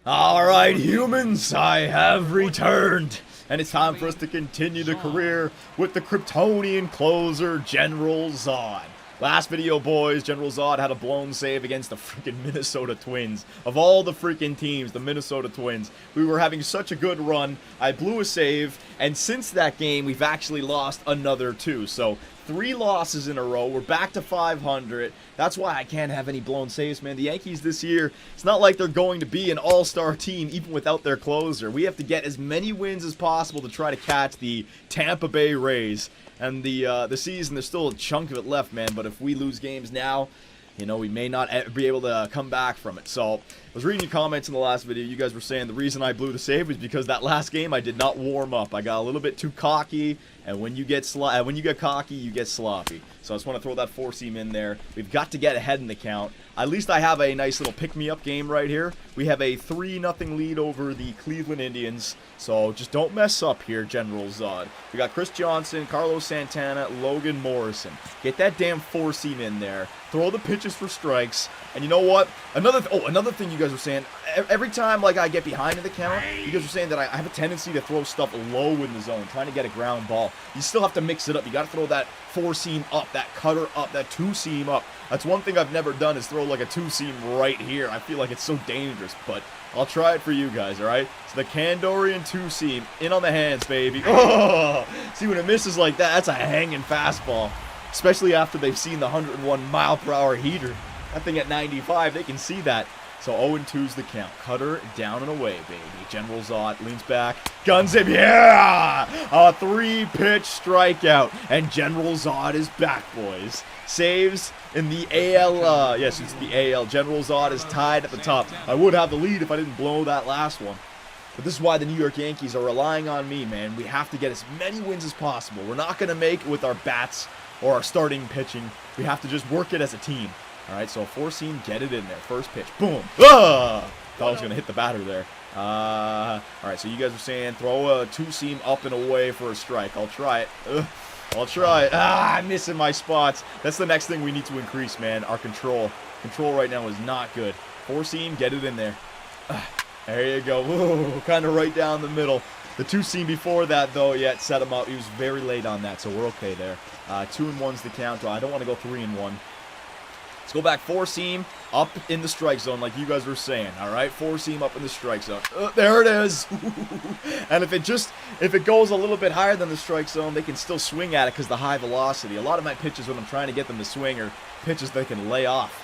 Alright, humans, I have returned. And it's time for us to continue the career with the Kryptonian closer, General Zod. Last video, boys, General Zod had a blown save against the freaking Minnesota Twins. Of all the freaking teams, the Minnesota Twins. We were having such a good run. I blew a save, and since that game, we've actually lost another two. So, 3 losses in a row. We're back to 500. That's why I can't have any blown saves, man. The Yankees this year, it's not like they're going to be an all-star team even without their closer. We have to get as many wins as possible to try to catch the Tampa Bay Rays. And the season, there's still a chunk of it left, man. But if we lose games now, you know, we may not be able to come back from it. So, I was reading your comments in the last video. You guys were saying the reason I blew the save was because that last game I did not warm up. I got a little bit too cocky, and when you get cocky, you get sloppy. So I just want to throw that 4-seam in there. We've got to get ahead in the count. At least I have a nice little pick-me-up game right here. We have a 3-0 lead over the Cleveland Indians. So just don't mess up here, General Zod. We got Chris Johnson, Carlos Santana, Logan Morrison. Get that damn 4-seam in there. Throw the pitches for strikes. And you know what? Another thing you guys were saying, every time like I get behind in the count, you guys were saying that I have a tendency to throw stuff low in the zone, trying to get a ground ball. You still have to mix it up. You got to throw that 4-seam up, that cutter up, that 2-seam up. That's one thing I've never done is throw like a 2-seam right here. I feel like it's so dangerous, but I'll try it for you guys, all right? So the Kandorian 2-seam in on the hands, baby. Oh! See, when it misses like that, that's a hanging fastball, especially after they've seen the 101-mile-per-hour heater. That thing at 95, they can see that. So 0-2's the count. Cutter down and away, baby. General Zod leans back. Guns him. Yeah! A 3-pitch strikeout. And General Zod is back, boys. Saves in the AL. Yes, it's the AL. General Zod is tied at the top. I would have the lead if I didn't blow that last one. But this is why the New York Yankees are relying on me, man. We have to get as many wins as possible. We're not going to make it with our bats or our starting pitching. We have to just work it as a team. All right, so a 4-seam, get it in there. First pitch, boom. Ah! Thought I was going to hit the batter there. All right, so you guys were saying throw a 2-seam up and away for a strike. I'll try it. I'll try it. I'm missing my spots. That's the next thing we need to increase, man, our control. Control right now is not good. 4-seam, get it in there. There you go. Kind of right down the middle. The 2-seam before that, though, yeah, it set him up. He was very late on that, so we're okay there. 2-1's the count. I don't want to go 3-1. Let's go back 4-seam up in the strike zone like you guys were saying. All right, 4-seam up in the strike zone. There it is. And if it goes a little bit higher than the strike zone, they can still swing at it because the high velocity. A lot of my pitches when I'm trying to get them to swing are pitches they can lay off.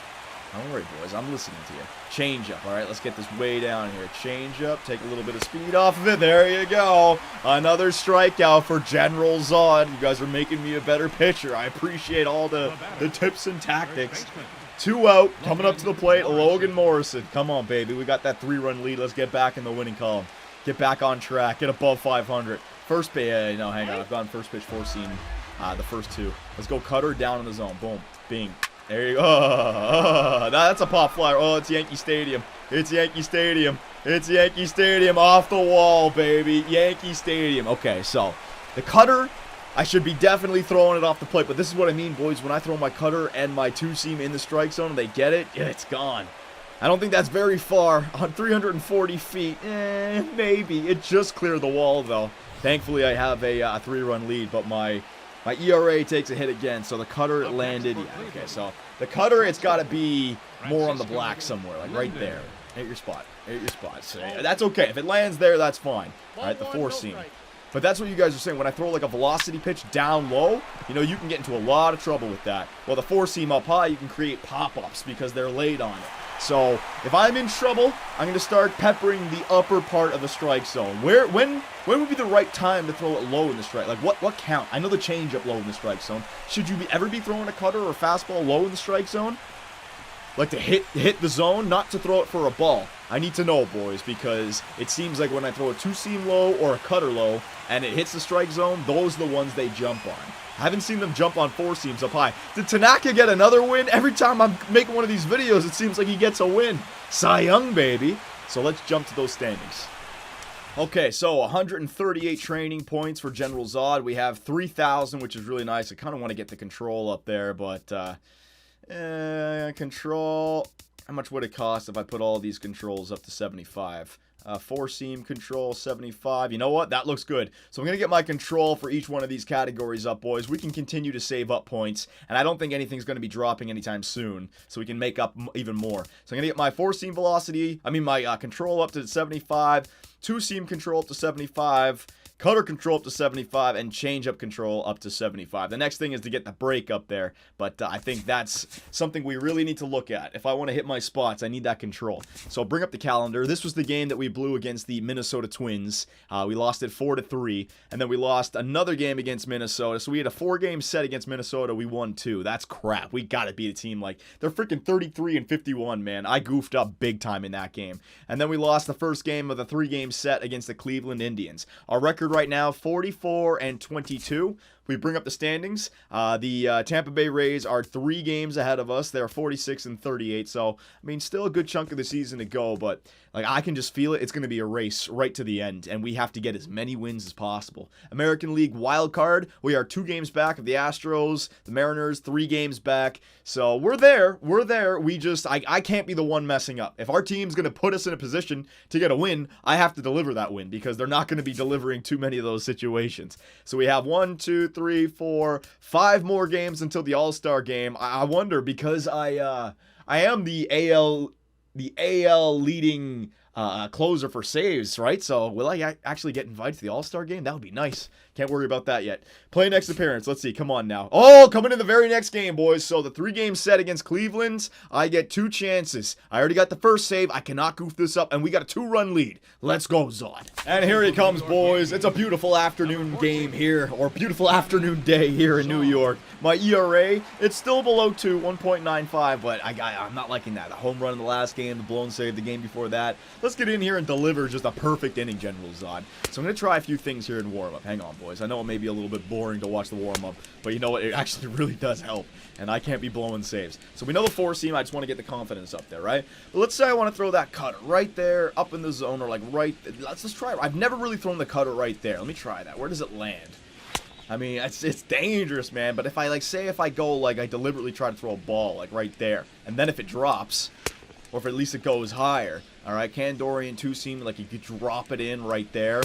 Don't worry, boys. I'm listening to you. Change up. All right, let's get this way down here. Change up. Take a little bit of speed off of it. There you go. Another strikeout for General Zod. You guys are making me a better pitcher. I appreciate all the tips and tactics. 2 out. Coming up to the plate. Logan Morrison. Come on, baby. We got that 3-run lead. Let's get back in the winning column. Get back on track. Get above 500. First pitch. No, hang on. I've gone first pitch 4-seam. The first 2. Let's go cutter down in the zone. Boom. Bing. There you go. That's a pop flyer. Oh, it's Yankee Stadium. It's Yankee Stadium. It's Yankee Stadium. Off the wall, baby. Yankee Stadium. Okay, so the cutter, I should be definitely throwing it off the plate. But this is what I mean, boys. When I throw my cutter and my 2-seam in the strike zone and they get it, it's gone. I don't think that's very far. On 340 feet, maybe. It just cleared the wall, though. Thankfully, I have a 3-run lead, but my ERA takes a hit again, so the cutter landed. Yeah, okay, so the cutter, it's got to be more on the black somewhere, like right there. Hit your spot. Hit your spot. So that's okay. If it lands there, that's fine. All right, the 4-seam. But that's what you guys are saying. When I throw like a velocity pitch down low, you know, you can get into a lot of trouble with that. Well, the 4-seam up high, you can create pop-ups because they're laid on it. So if I'm in trouble, I'm going to start peppering the upper part of the strike zone. When would be the right time to throw it low in the strike? Like what count? I know the changeup low in the strike zone. Should you ever be throwing a cutter or a fastball low in the strike zone? Like to hit the zone, not to throw it for a ball. I need to know, boys, because it seems like when I throw a 2-seam low or a cutter low and it hits the strike zone, those are the ones they jump on. I haven't seen them jump on 4-seams up high. Did Tanaka get another win? Every time I'm making one of these videos, it seems like he gets a win. Cy Young, baby. So let's jump to those standings. Okay, so 138 training points for General Zod. We have 3,000, which is really nice. I kind of want to get the control up there, but control. How much would it cost if I put all these controls up to 75? Four-seam control, 75. You know what? That looks good. So I'm going to get my control for each one of these categories up, boys. We can continue to save up points, and I don't think anything's going to be dropping anytime soon, so we can make up even more. So I'm going to get my four-seam velocity, my control up to 75, two-seam control up to 75, cutter control up to 75, and change-up control up to 75. The next thing is to get the break up there, but I think that's something we really need to look at. If I want to hit my spots, I need that control. So I'll bring up the calendar. This was the game that we blew against the Minnesota Twins. We lost it 4-3, and then we lost another game against Minnesota. So we had a 4-game set against Minnesota. We won 2. That's crap. We got to beat a team like... They're freaking 33-51, man. I goofed up big time in that game. And then we lost the first game of the 3-game set against the Cleveland Indians. Our record right now, 44-22. We bring up the standings. The Tampa Bay Rays are 3 games ahead of us. They're 46-38. So, I mean, still a good chunk of the season to go, but like I can just feel it. It's going to be a race right to the end, and we have to get as many wins as possible. American League wild card. We are 2 games back of the Astros, the Mariners, 3 games back. So we're there. We're there. We just I can't be the one messing up. If our team's going to put us in a position to get a win, I have to deliver that win because they're not going to be delivering too many of those situations. So we have 1, 2, 3, 4, 5 more games until the All-Star game. I wonder because I am the AL leading closer for saves, right? So will I actually get invited to the All-Star game? That would be nice. Can't worry about that yet. Play next appearance. Let's see. Come on now. Oh, coming in the very next game, boys. So the 3-game set against Cleveland, I get 2 chances. I already got the first save. I cannot goof this up, and we got a 2-run lead. Let's go, Zod. And here he comes, boys. It's a beautiful afternoon game here, or beautiful afternoon day here in New York. My ERA, it's still below 2, 1.95, but I'm not liking that. The home run in the last game, the blown save the game before that. Let's get in here and deliver just a perfect inning, General Zod. So I'm going to try a few things here in warm-up. Hang on, boys. I know it may be a little bit boring to watch the warm-up, but you know what? It actually really does help, and I can't be blowing saves. So we know the 4-seam. I just want to get the confidence up there, right? But let's say I want to throw that cutter right there, up in the zone, or like right... Let's try it. I've never really thrown the cutter right there. Let me try that. Where does it land? I mean, it's dangerous, man, but if I, say if I go, I deliberately try to throw a ball, right there, and then if it drops, or if at least it goes higher, all right, Kandorian 2-seam, you could drop it in right there.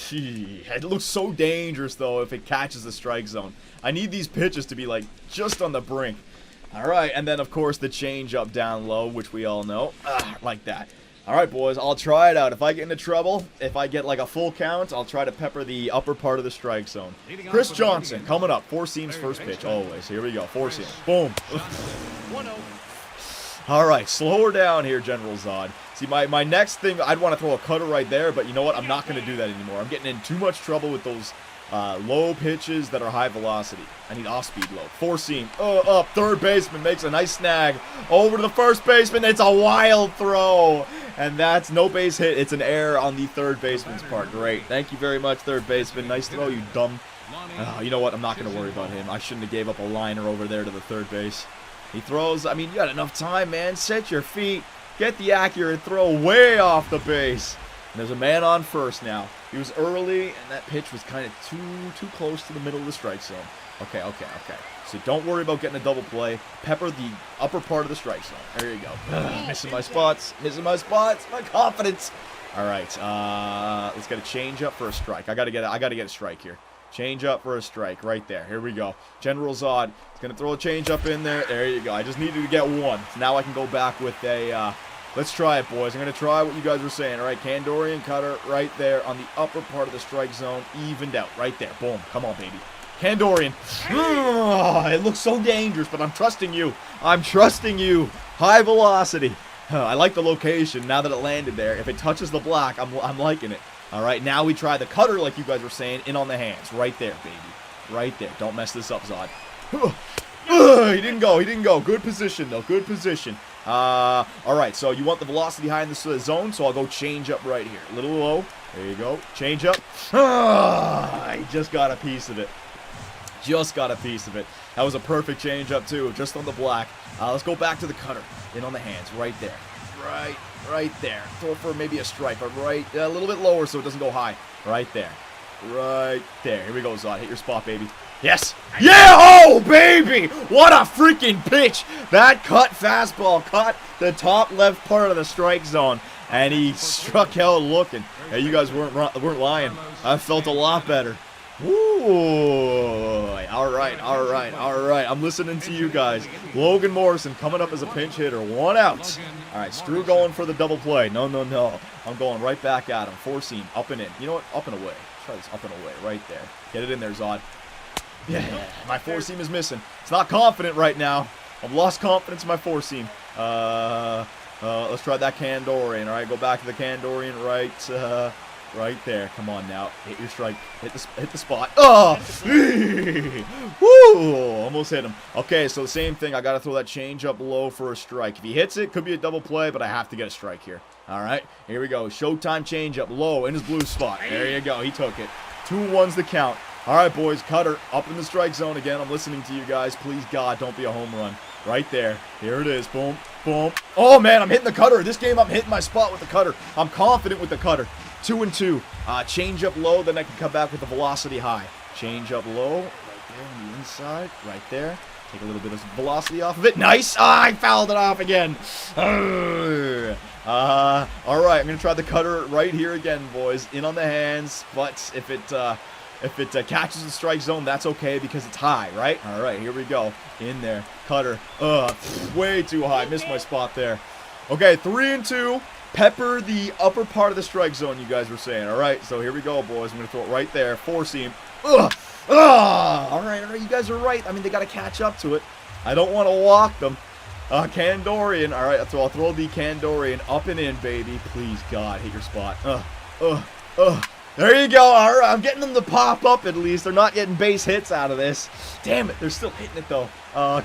Gee, it looks so dangerous, though, if it catches the strike zone. I need these pitches to be, just on the brink. All right, and then, of course, the change-up down low, which we all know, like that. All right, boys, I'll try it out. If I get into trouble, if I get a full count, I'll try to pepper the upper part of the strike zone. Chris Johnson coming up. 4-seams first pitch always. Here we go. 4-seam. Boom. All right, slow her down here, General Zod. See, my next thing, I'd want to throw a cutter right there, but you know what? I'm not going to do that anymore. I'm getting in too much trouble with those low pitches that are high velocity. I need off-speed low. 4-seam. Up. Third baseman makes a nice snag. Over to the first baseman. It's a wild throw. And that's no base hit. It's an error on the third baseman's part. Great. Thank you very much, third baseman. Nice throw, you dumb. You know what? I'm not going to worry about him. I shouldn't have gave up a liner over there to the third base. He throws. I mean, you got enough time, man. Set your feet. Get the accurate throw way off the base. And there's a man on first now. He was early, and that pitch was kind of too close to the middle of the strike zone. Okay. So don't worry about getting a double play. Pepper the upper part of the strike zone. There you go. Missing my spots. My confidence. All right. Let's get a change up for a strike. I gotta get a strike here. Change up for a strike right there. Here we go. General Zod is gonna throw a change up in there. There you go. I just needed to get one. So now I can go back with a. Let's try it, boys. I'm going to try what you guys were saying. All right, Kandorian cutter right there on the upper part of the strike zone. Evened out right there. Boom. Come on, baby. Kandorian. It looks so dangerous, but I'm trusting you. High velocity. I like the location now that it landed there. If it touches the block, I'm liking it. All right, now we try the cutter like you guys were saying, in on the hands. Right there, baby. Right there. Don't mess this up, Zod. He didn't go. Good position, though. Good position. All right, so you want the velocity high in the zone, so I'll go change up right here. A little low. There you go. Change up. I just got a piece of it. That was a perfect change up, too, just on the black. Let's go back to the cutter. In on the hands, right there. Right there. Throw for maybe a strike, but a little bit lower so it doesn't go high. Right there. Here we go, Zod. Hit your spot, baby. Yes. Yeah, oh, baby. What a freaking pitch. That cut fastball caught the top left part of the strike zone, and he struck out looking. Hey, you guys weren't lying. I felt a lot better. Ooh. All right. I'm listening to you guys. Logan Morrison coming up as a pinch hitter. 1 out. All right, Screw going for the double play. No. I'm going right back at him. 4-seam, up and in. You know what? Up and away. Try this up and away right there. Get it in there, Zod. Yeah, my 4-seam is missing. It's not confident right now. I've lost confidence in my 4-seam. Let's try that Kandorian. All right, go back to the Kandorian right there. Come on now. Hit your strike. Hit the spot. Oh! Woo! Almost hit him. Okay, so the same thing. I got to throw that change up low for a strike. If he hits it, could be a double play, but I have to get a strike here. All right, here we go. Showtime change up low in his blue spot. There you go. He took it. 2-1's the count. All right, boys. Cutter up in the strike zone again. I'm listening to you guys. Please, God, don't be a home run. Right there. Here it is. Boom, boom. Oh, man, I'm hitting the cutter. This game, I'm hitting my spot with the cutter. I'm confident with the cutter. 2-2. Change up low, then I can come back with the velocity high. Change up low, right there on the inside, right there. Take a little bit of velocity off of it. Nice! I fouled it off again. All right, I'm going to try the cutter right here again, boys. In on the hands, but if it catches the strike zone, that's okay because it's high, right? All right, here we go. In there. Cutter. Way too high. Missed my spot there. Okay, 3-2. Pepper the upper part of the strike zone, you guys were saying. All right, so here we go, boys. I'm going to throw it right there. 4-seam. All right, you guys are right. I mean, they got to catch up to it. I don't want to walk them. Kandorian. All right, so I'll throw the Kandorian up and in, baby. Please, God, hit your spot. There you go. All right, I'm getting them to pop up at least. They're not getting base hits out of this. Damn it, they're still hitting it, though.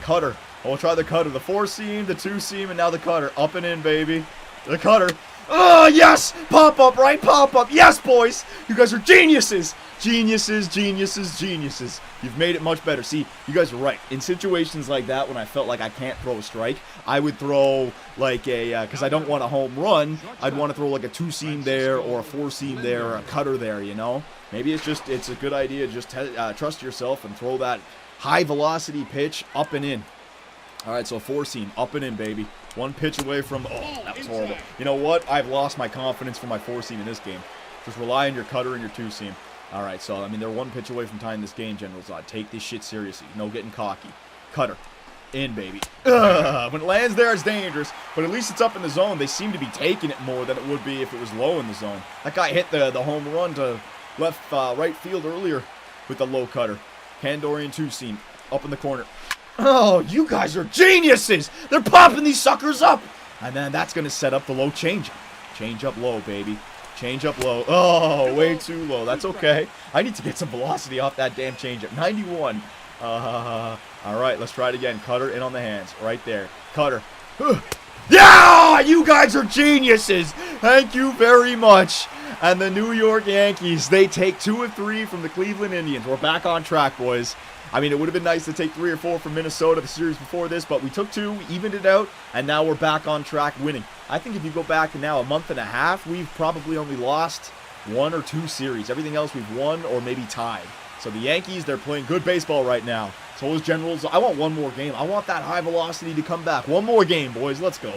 Cutter. We'll try the cutter. The 4-seam, the 2-seam, and now the cutter. Up and in, baby. The cutter. Oh, yes! Pop up, right? Pop up. Yes, boys! You guys are geniuses! Geniuses. You've made it much better. See, you guys are right. In situations like that, when I felt like I can't throw a strike, I would throw like a, because I don't want a home run, I'd want to throw like a 2-seam there or a 4-seam there or a cutter there, you know? Maybe it's a good idea to just trust yourself and throw that high velocity pitch up and in. All right, so 4-seam, up and in, baby. 1 pitch away from, oh, that was horrible. You know what? I've lost my confidence for my 4-seam in this game. Just rely on your cutter and your 2-seam. All right, so, I mean, they're 1 pitch away from tying this game, General Zod. Take this shit seriously. No getting cocky. Cutter. In, baby. When it lands there, it's dangerous, but at least it's up in the zone. They seem to be taking it more than it would be if it was low in the zone. That guy hit the home run to right field earlier with the low cutter. Kandorian 2-seam. Up in the corner. Oh, you guys are geniuses! They're popping these suckers up! And then that's going to set up the low changeup. Change up low, baby. Change up low. Oh, way too low. That's okay. I need to get some velocity off that damn changeup. 91. All right, let's try it again. Cutter in on the hands. Right there. Cutter. Yeah! You guys are geniuses! Thank you very much. And the New York Yankees, they take 2 of 3 from the Cleveland Indians. We're back on track, boys. I mean, it would have been nice to take 3 or 4 from Minnesota the series before this, but we took 2, evened it out, and now we're back on track winning. I think if you go back now a month and a half, we've probably only lost 1 or 2 series. Everything else we've won or maybe tied. So the Yankees, they're playing good baseball right now. So is Generals. I want 1 more game. I want that high velocity to come back. 1 more game, boys. Let's go.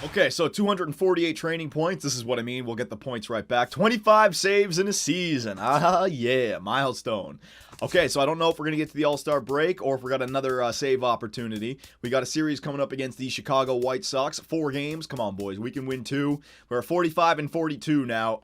Okay, so 248 training points. This is what I mean. We'll get the points right back. 25 saves in a season. Yeah, milestone. Okay, so I don't know if we're going to get to the All-Star break or if we got another save opportunity. We got a series coming up against the Chicago White Sox. 4 games. Come on, boys. We can win 2. We're 45 and 42 now.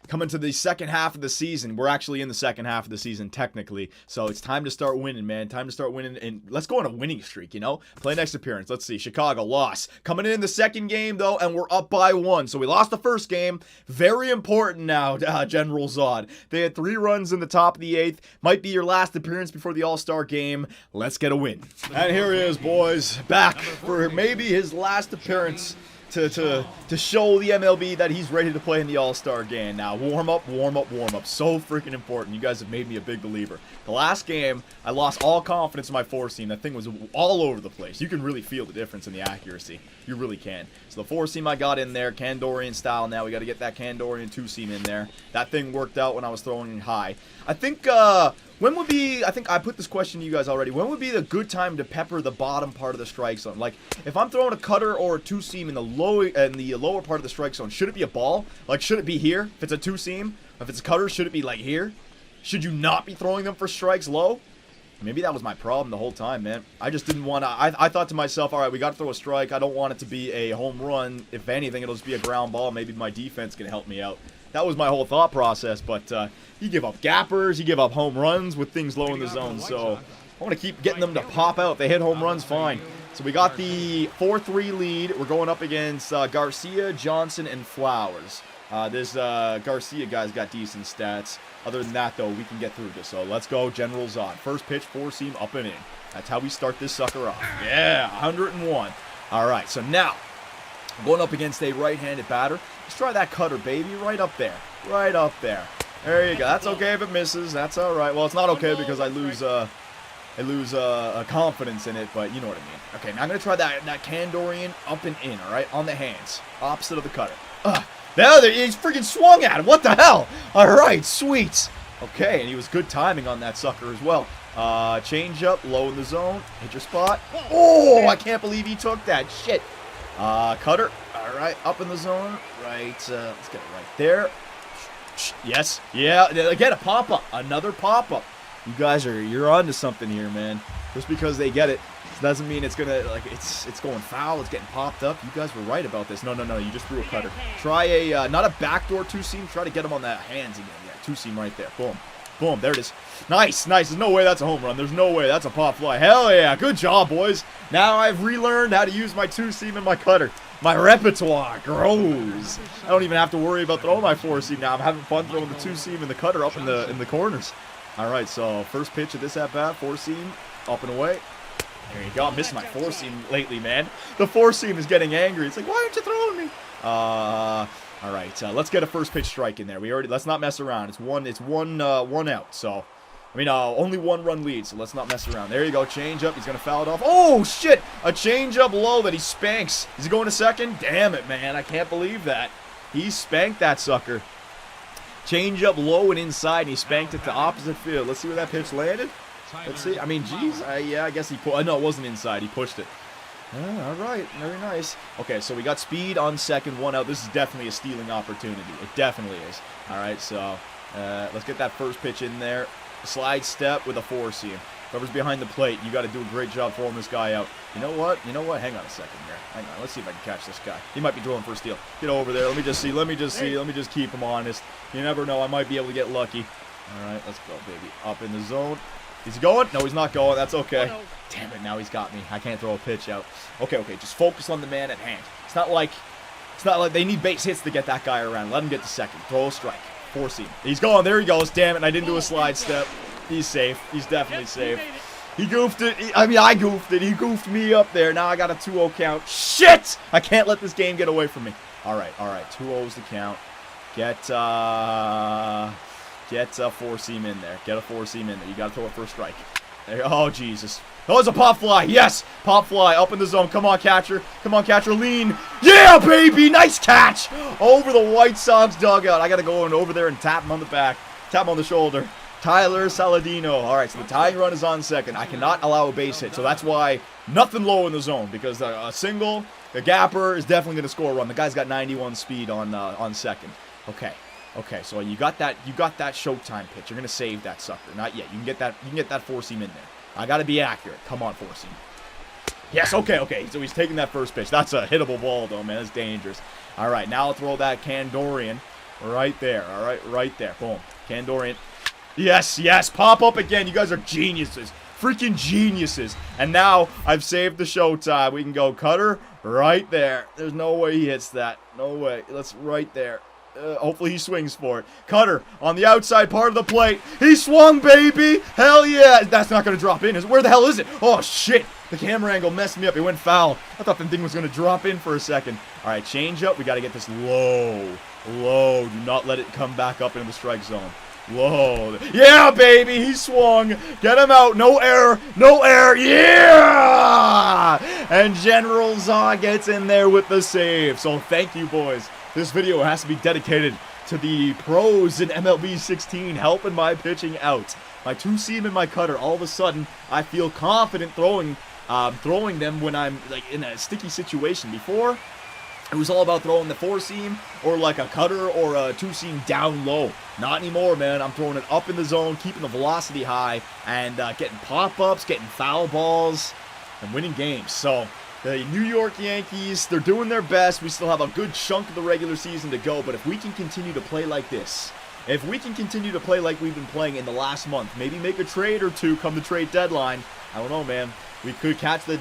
Coming to the second half of the season. We're actually in the second half of the season, technically. So it's time to start winning, man. Time to start winning. And let's go on a winning streak, you know? Play next appearance. Let's see. Chicago loss. Coming in the second game, though, and we're up by 1. So we lost the first game. Very important now, General Zod. They had 3 runs in the top of the 8th. Might be your last appearance before the All-Star game. Let's get a win. And here he is, boys. Back for maybe his last appearance. To show the MLB that he's ready to play in the All-Star game. Now, warm up. So freaking important. You guys have made me a big believer. The last game, I lost all confidence in my 4-seam. That thing was all over the place. You can really feel the difference in the accuracy. You really can. So the 4-seam I got in there, Kandorian style now. We got to get that Kandorian 2-seam in there. That thing worked out when I was throwing high. I think When would be, I think I put this question to you guys already, when would be the good time to pepper the bottom part of the strike zone? Like, if I'm throwing a cutter or a two-seam in the lower part of the strike zone, should it be a ball? Like, should it be here? If it's a two-seam? If it's a cutter, should it be, like, here? Should you not be throwing them for strikes low? Maybe that was my problem the whole time, man. I just didn't want to, I thought to myself, all right, we got to throw a strike. I don't want it to be a home run. If anything, it'll just be a ground ball. Maybe my defense can help me out. That was my whole thought process, but you give up gappers, you give up home runs with things low in the zone, so I want to keep getting them to pop out. If they hit home runs, fine. So we got the 4-3 lead. We're going up against Garcia, Johnson, and Flowers. This Garcia guy's got decent stats. Other than that, though, we can get through this. So let's go, General Zod. First pitch, four-seam, up and in. That's how we start this sucker off. Yeah, 101. All right, so now, going up against a right-handed batter. Let's try that cutter, baby, right up there. Right up there. There you go. That's okay if it misses. That's all right. Well, it's not okay because I lose confidence in it, but you know what I mean. Okay, now I'm going to try that Kandorian up and in, all right, on the hands. Opposite of the cutter. There, he's freaking swung at him. What the hell? All right, sweet. Okay, and he was good timing on that sucker as well. Change up, low in the zone. Hit your spot. Oh, I can't believe he took that. Shit. Cutter. All right, up in the zone. Right, let's get it right there. Yes. Yeah, again, a pop-up. Another pop-up. You guys you're on to something here, man. Just because they get it doesn't mean it's gonna, like, it's going foul, it's getting popped up. You guys were right about this. No, you just threw a cutter. Try a, not a backdoor two-seam, try to get him on that hands again. Yeah, two-seam right there. Boom. Boom, there it is. Nice. There's no way that's a home run. There's no way that's a pop fly. Hell yeah, good job, boys. Now I've relearned how to use my two-seam and my cutter. My repertoire grows. I don't even have to worry about throwing my four-seam now. I'm having fun throwing the two-seam and the cutter up in the corners. All right, so first pitch of this at-bat, four-seam, up and away. There you go. I'm missing my four-seam lately, man. The four-seam is getting angry. It's like, why aren't you throwing me? All right, let's get a first pitch strike in there. Let's not mess around. It's one out. So, I mean, only one run lead. So let's not mess around. There you go. Change up. He's gonna foul it off. Oh shit! A change up low that he spanks. Is he going to second? Damn it, man! I can't believe that. He spanked that sucker. Change up low and inside, and he spanked it to opposite field. Let's see where that pitch landed. Let's see. I mean, geez. Yeah, I guess he put. No, it wasn't inside. He pushed it. All right. Very nice. Okay, so we got speed on second, one out. This is definitely a stealing opportunity. It definitely is. All right, so let's get that first pitch in there. Slide step with a four-seam. Whoever's behind the plate, you got to do a great job throwing this guy out. You know what? Hang on a second here. Hang on. Let's see if I can catch this guy. He might be drilling for a steal. Get over there. Let me just see. Let me just keep him honest. You never know. I might be able to get lucky. All right, let's go, baby. Up in the zone. Is he going? No, he's not going. That's okay. Oh, no. Damn it, now he's got me. I can't throw a pitch out. Okay, just focus on the man at hand. It's not like they need base hits to get that guy around. Let him get to second. Throw a strike. Four-seam. He's going. There he goes. Damn it, and I didn't do a slide step. He's safe. He's definitely safe. He goofed it. I goofed it. He goofed me up there. Now I got a 2-0 count. Shit! I can't let this game get away from me. All right. 2-0's the count. Get a four-seam in there. Get a four-seam in there. You got to throw it for a strike. There. Oh, Jesus. Oh, it's a pop fly. Yes. Pop fly up in the zone. Come on, catcher. Lean. Yeah, baby. Nice catch. Over the White Sox dugout. I got to go over there and tap him on the back. Tap him on the shoulder. Tyler Saladino. All right, so the tying run is on second. I cannot allow a base hit, so that's why nothing low in the zone, because a single, the gapper is definitely going to score a run. The guy's got 91 speed on second. Okay, so you got that showtime pitch. You're gonna save that sucker. Not yet. You can get that four-seam in there. I gotta be accurate. Come on, four-seam. Yes, okay. So he's taking that first pitch. That's a hittable ball, though, man. That's dangerous. All right, now I'll throw that Kandorian right there. All right, right there. Boom. Kandorian. Yes. Pop up again. You guys are geniuses. Freaking geniuses. And now I've saved the showtime. We can go cutter right there. There's no way he hits that. No way. Let's right there. Hopefully he swings for it. Cutter on the outside part of the plate. He swung, baby. Hell yeah. That's not going to drop in. Where the hell is it? Oh, shit. The camera angle messed me up. It went foul. I thought the thing was going to drop in for a second. All right, change up. We got to get this low. Do not let it come back up into the strike zone. Low. Yeah, baby. He swung. Get him out. No error. Yeah! And General Zod gets in there with the save. So thank you, boys. This video has to be dedicated to the pros in MLB 16 helping my pitching out. my two-seam and my cutter, all of a sudden, I feel confident throwing them when I'm like in a sticky situation. Before, it was all about throwing the four-seam or like a cutter or a two-seam down low. Not anymore, man. I'm throwing it up in the zone, keeping the velocity high, and getting pop-ups, getting foul balls, and winning games. So the New York Yankees, they're doing their best. We still have a good chunk of the regular season to go, but if we can continue to play like this, if we can continue to play like we've been playing in the last month, maybe make a trade or two come the trade deadline, I don't know, man. We could catch the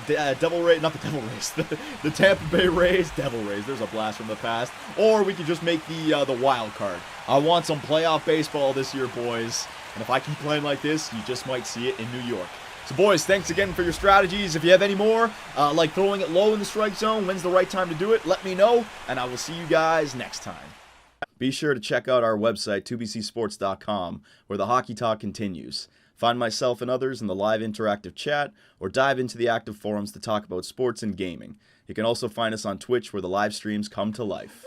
the Tampa Bay Rays, Devil Rays, there's a blast from the past, or we could just make the wild card. I want some playoff baseball this year, boys, and if I keep playing like this, you just might see it in New York. So, boys, thanks again for your strategies. If you have any more, like throwing it low in the strike zone, when's the right time to do it, let me know, and I will see you guys next time. Be sure to check out our website, 2bcsports.com, where the hockey talk continues. Find myself and others in the live interactive chat, or dive into the active forums to talk about sports and gaming. You can also find us on Twitch, where the live streams come to life.